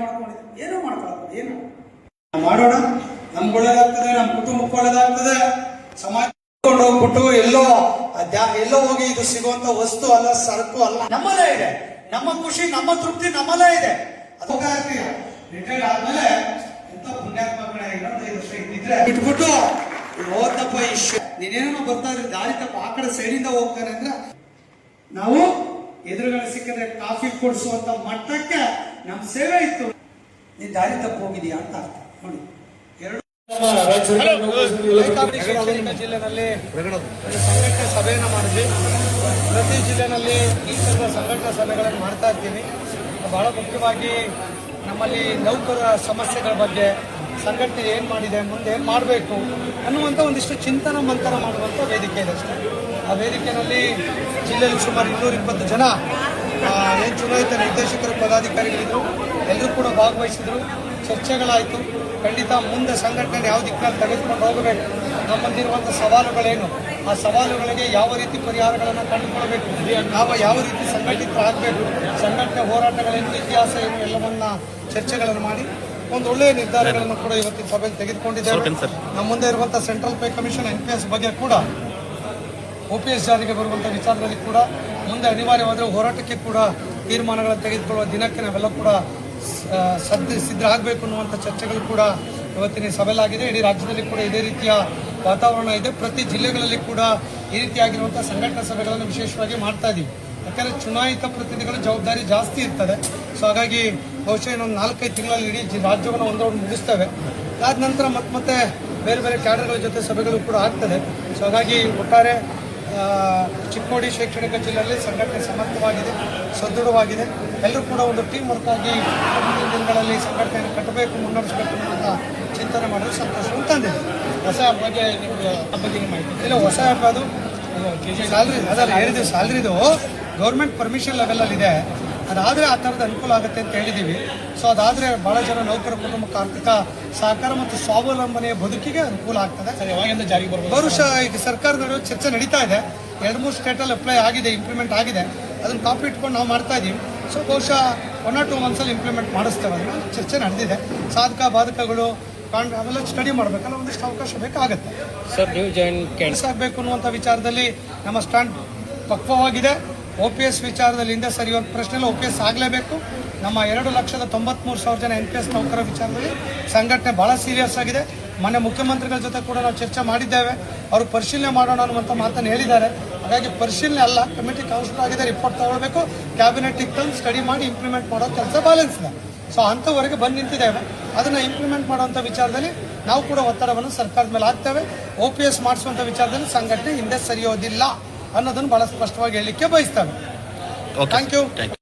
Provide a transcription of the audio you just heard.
ಮಾಡ್ಕೊಂಡಿದ್ದೀವಿ. ಏನೋ ಮಾಡ್ಕೊಳ್ಳೋದು, ಏನು ಮಾಡೋಣ. ನಮ್ಗೆ ಒಳ್ಳೇದಾಗ್ತದೆ, ನಮ್ಮ ಕುಟುಂಬಕ್ಕೆ ಒಳ್ಳೇದಾಗ್ತದೆ. ಸಮಾಜ ಹೋಗ್ಬಿಟ್ಟು ಎಲ್ಲೋ ಹೋಗಿ ಇದು ಸಿಗುವಂತ ವಸ್ತು ಅಲ್ಲ, ಸರಕು ಅಲ್ಲ, ನಮ್ಮಲ್ಲೇ ಇದೆ. ನಮ್ಮ ಖುಷಿ, ನಮ್ಮ ತೃಪ್ತಿ ನಮ್ಮಲ್ಲೇ ಇದೆ. ರಿಟೈರ್ಡ್ ಆದ್ಮೇಲೆ ಎಂತ ಪುಣ್ಯಾತ್ಮಗಳೇ, 25 ವರ್ಷ ಇದ್ದಿದ್ರೆ ಇಟ್ಬಿಟ್ಟು ಹೋದಪ್ಪ ನೀನೇನೋ ಬರ್ತಾ ಇದ್ರೆ ದಾರಿ ತಪ್ಪ ಆ ಕಡೆ ಸೈಡಿಂದ ಹೋಗ್ತಾನೆ ಅಂದ್ರೆ ನಾವು ಎದುರುಗಡೆ ಸಿಕ್ಕಿದ್ರೆ ಕಾಫಿ ಕೊಡಿಸುವಂತ ಮಟ್ಟಕ್ಕೆ ನಮ್ ಸೇವೆ ಇತ್ತು. ನೀನ್ ದಾರಿ ತಪ್ಪ ಹೋಗಿದೀಯಾ ಅಂತ ಅರ್ಥ ನೋಡಿ. ಜಿಲ್ಲೆನಲ್ಲಿ ಸಂಘಟನೆ ಸಭೆಯನ್ನು ಮಾಡಿದ್ವಿ. ಪ್ರತಿ ಜಿಲ್ಲೆನಲ್ಲಿ ಈ ಥರದ ಸಂಘಟನಾ ಸಭೆಗಳನ್ನು ಮಾಡ್ತಾ ಇರ್ತೀವಿ. ಬಹಳ ಮುಖ್ಯವಾಗಿ ನಮ್ಮಲ್ಲಿ ನೌಕರರ ಸಮಸ್ಯೆಗಳ ಬಗ್ಗೆ ಸಂಘಟನೆ ಏನು ಮಾಡಿದೆ, ಮುಂದೆ ಏನು ಮಾಡಬೇಕು ಅನ್ನುವಂಥ ಒಂದಿಷ್ಟು ಚಿಂತನ ಮಂಥನ ಮಾಡುವಂಥ ವೇದಿಕೆ ಇದೆ ಅಷ್ಟೇ. ಆ ವೇದಿಕೆಯಲ್ಲಿ ಜಿಲ್ಲೆಯಲ್ಲಿ ಸುಮಾರು 220 ಜನ ಏನು ಚುನಾಯಿತ ನಿರ್ದೇಶಕರು, ಪದಾಧಿಕಾರಿಗಳಿದ್ರು, ಎಲ್ಲರೂ ಕೂಡ ಭಾಗವಹಿಸಿದ್ರು. ಚರ್ಚೆಗಳಾಯಿತು. ಖಂಡಿತ ಮುಂದೆ ಸಂಘಟನೆ ಯಾವ ದಿಕ್ಕಿನಲ್ಲಿ ತೆಗೆದುಕೊಂಡು ಹೋಗಬೇಕು, ನಮ್ಮಲ್ಲಿರುವಂಥ ಸವಾಲುಗಳೇನು, ಆ ಸವಾಲುಗಳಿಗೆ ಯಾವ ರೀತಿ ಪರಿಹಾರಗಳನ್ನು ಕಂಡುಕೊಳ್ಬೇಕು, ನಾವು ಯಾವ ರೀತಿ ಸಂಘಟಿತರಾಗಬೇಕು, ಸಂಘಟನೆ ಹೋರಾಟಗಳೇನು, ಇತಿಹಾಸ ಏನು, ಎಲ್ಲವನ್ನ ಚರ್ಚೆಗಳನ್ನು ಮಾಡಿ ಒಂದು ಒಳ್ಳೆಯ ನಿರ್ಧಾರಗಳನ್ನು ಕೂಡ ಇವತ್ತಿನ ಸಭೆಯಲ್ಲಿ ತೆಗೆದುಕೊಂಡಿದ್ದೇವೆ. ನಮ್ಮ ಮುಂದೆ ಇರುವಂಥ ಸೆಂಟ್ರಲ್ ಪೇ ಕಮಿಷನ್ NPS ಬಗ್ಗೆ ಕೂಡ OPS ಜಾರಿಗೆ ಬರುವಂಥ ವಿಚಾರದಲ್ಲಿ ಕೂಡ ಮುಂದೆ ಅನಿವಾರ್ಯವಾದರೆ ಹೋರಾಟಕ್ಕೆ ಕೂಡ ತೀರ್ಮಾನಗಳನ್ನು ತೆಗೆದುಕೊಳ್ಳುವ ದಿನಕ್ಕೆ ನಾವೆಲ್ಲ ಕೂಡ ಸಿದ್ಧರಾಗಬೇಕು ಅನ್ನುವಂಥ ಚರ್ಚೆಗಳು ಕೂಡ ಇವತ್ತಿನ ಸಭೆಯಲ್ಲಾಗಿದೆ. ಇಡೀ ರಾಜ್ಯದಲ್ಲಿ ಕೂಡ ಇದೇ ರೀತಿಯ ವಾತಾವರಣ ಇದೆ. ಪ್ರತಿ ಜಿಲ್ಲೆಗಳಲ್ಲಿ ಕೂಡ ಈ ರೀತಿಯಾಗಿರುವಂಥ ಸಂಘಟನಾ ಸಭೆಗಳನ್ನು ವಿಶೇಷವಾಗಿ ಮಾಡ್ತಾ ಇದ್ದೀವಿ. ಯಾಕಂದರೆ ಚುನಾಯಿತ ಪ್ರತಿನಿಧಿಗಳ ಜವಾಬ್ದಾರಿ ಜಾಸ್ತಿ ಇರ್ತದೆ. ಸೊ ಹಾಗಾಗಿ ಬಹುಶಃ ಇನ್ನೊಂದು 4-5 ತಿಂಗಳಲ್ಲಿ ಇಡೀ ರಾಜ್ಯವನ್ನು ಒಂದು ಮುಗಿಸ್ತೇವೆ. ಅದಾದ ನಂತರ ಮತ್ತೆ ಬೇರೆ ಬೇರೆ ಕ್ಯಾಡರ್ಗಳ ಜೊತೆ ಸಭೆಗಳು ಕೂಡ ಆಗ್ತದೆ. ಸೊ ಹಾಗಾಗಿ ಒಟ್ಟಾರೆ ಚಿಕ್ಕೋಡಿ ಶೈಕ್ಷಣಿಕ ಜಿಲ್ಲೆಯಲ್ಲಿ ಸಂಘಟನೆ ಸಮರ್ಥವಾಗಿದೆ, ಸದೃಢವಾಗಿದೆ. ಎಲ್ಲರೂ ಕೂಡ ಒಂದು ಟೀಮ್ ವರ್ಕ್ ಆಗಿ ಮುಂದಿನ ದಿನಗಳಲ್ಲಿ ಸಂಘಟನೆಯನ್ನು ಕಟ್ಟಬೇಕು, ಮುನ್ನಡೆಸಬೇಕು ಅಂತ ಚಿಂತನೆ ಮಾಡಿದ್ರೆ ಸಂತೋಷ ತಂದಿದೆ. ಹೊಸ ಬಗ್ಗೆ ಮಾಹಿತಿ ಇಲ್ಲ. ಹೊಸ ಆ್ಯಪ್ ಅದು ಸ್ಯಾಲ್ರಿ ಅದಲ್ಲ ಹೇಳಿದ್ವಿ. ಸ್ಯಾಲ್ರಿದು ಗೌರ್ಮೆಂಟ್ ಪರ್ಮಿಷನ್ ಲೆವೆಲಲ್ಲಿದೆ. ಅದಾದರೆ ಆ ಥರದ ಅನುಕೂಲ ಆಗುತ್ತೆ ಅಂತ ಹೇಳಿದ್ದೀವಿ. ಸೊ ಅದಾದರೆ ಭಾಳ ಜನ ನೌಕರ ಕುಟುಂಬಕ್ಕೆ ಆರ್ಥಿಕ ಸಹಕಾರ ಮತ್ತು ಸ್ವಾವಲಂಬನೆಯ ಬದುಕಿಗೆ ಅನುಕೂಲ ಆಗ್ತದೆ. ಯಾವಾಗಿಂದ ಜಾರಿಗೆ ಬರ್ಬೋದು? ಬಹುಶಃ ಈಗ ಸರ್ಕಾರದ ನಡುವೆ ಚರ್ಚೆ ನಡೀತಾ ಇದೆ. 2-3 ಸ್ಟೇಟಲ್ಲಿ ಅಪ್ಲೈ ಆಗಿದೆ, ಇಂಪ್ಲಿಮೆಂಟ್ ಆಗಿದೆ. ಅದನ್ನು ಕಾಪಿ ಇಟ್ಕೊಂಡು ನಾವು ಮಾಡ್ತಾ ಇದ್ದೀವಿ. ಸೊ ಬಹುಶಃ 1 or 2 ಮಂತ್ಸಲ್ಲಿ ಇಂಪ್ಲಿಮೆಂಟ್ ಮಾಡಿಸ್ತೇವೆ. ಅದನ್ನು ಚರ್ಚೆ ನಡೆದಿದೆ. ಸಾಧಕ ಬಾಧಕಗಳು ಅವೆಲ್ಲ ಸ್ಟಡಿ ಮಾಡಬೇಕಲ್ಲ, ಒಂದಿಷ್ಟು ಅವಕಾಶ ಬೇಕಾಗುತ್ತೆ. ಸರ್ ನೀವು ಆಗಬೇಕು ಅನ್ನುವಂಥ ವಿಚಾರದಲ್ಲಿ ನಮ್ಮ ಸ್ಟ್ಯಾಂಡ್ ಪಕ್ವವಾಗಿದೆ. OPS ವಿಚಾರದಲ್ಲಿ ಹಿಂದೆ ಸರಿಯುವಂಥ ಪ್ರಶ್ನೆಲ್ಲ OPS ಆಗಲೇಬೇಕು. ನಮ್ಮ 2,93,000 ಜನ NPS ನೌಕರ ವಿಚಾರದಲ್ಲಿ ಸಂಘಟನೆ ಭಾಳ ಸೀರಿಯಸ್ ಆಗಿದೆ. ಮೊನ್ನೆ ಮುಖ್ಯಮಂತ್ರಿಗಳ ಜೊತೆ ಕೂಡ ನಾವು ಚರ್ಚೆ ಮಾಡಿದ್ದೇವೆ. ಅವರು ಪರಿಶೀಲನೆ ಮಾಡೋಣ ಅನ್ನುವಂಥ ಮಾತನ್ನು ಹೇಳಿದ್ದಾರೆ. ಹಾಗಾಗಿ ಪರಿಶೀಲನೆ ಅಲ್ಲ, ಕಮಿಟಿ ಕೌನ್ಸಿಲ್ ಆಗಿದೆ, ರಿಪೋರ್ಟ್ ತಗೊಳ್ಬೇಕು, ಕ್ಯಾಬಿನೆಟಿಗೆ ತಂದು ಸ್ಟಡಿ ಮಾಡಿ ಇಂಪ್ಲಿಮೆಂಟ್ ಮಾಡೋ ಕೆಲಸ ಬ್ಯಾಲೆನ್ಸ್ ಇದೆ. ಸೊ ಅಂಥವರೆಗೆ ಬಂದು ನಿಂತಿದ್ದೇವೆ. ಅದನ್ನು ಇಂಪ್ಲಿಮೆಂಟ್ ಮಾಡುವಂಥ ವಿಚಾರದಲ್ಲಿ ನಾವು ಕೂಡ ಒತ್ತಡವನ್ನು ಸರ್ಕಾರದ ಮೇಲೆ ಹಾಕ್ತೇವೆ. OPS ಮಾಡಿಸುವಂಥ ವಿಚಾರದಲ್ಲಿ ಸಂಘಟನೆ ಹಿಂದೆ ಸರಿಯೋದಿಲ್ಲ ಅನ್ನೋದನ್ನು ಭಾಳ ಸ್ಪಷ್ಟವಾಗಿ ಹೇಳಲಿಕ್ಕೆ ಬಯಸ್ತೇವೆ. Thank you.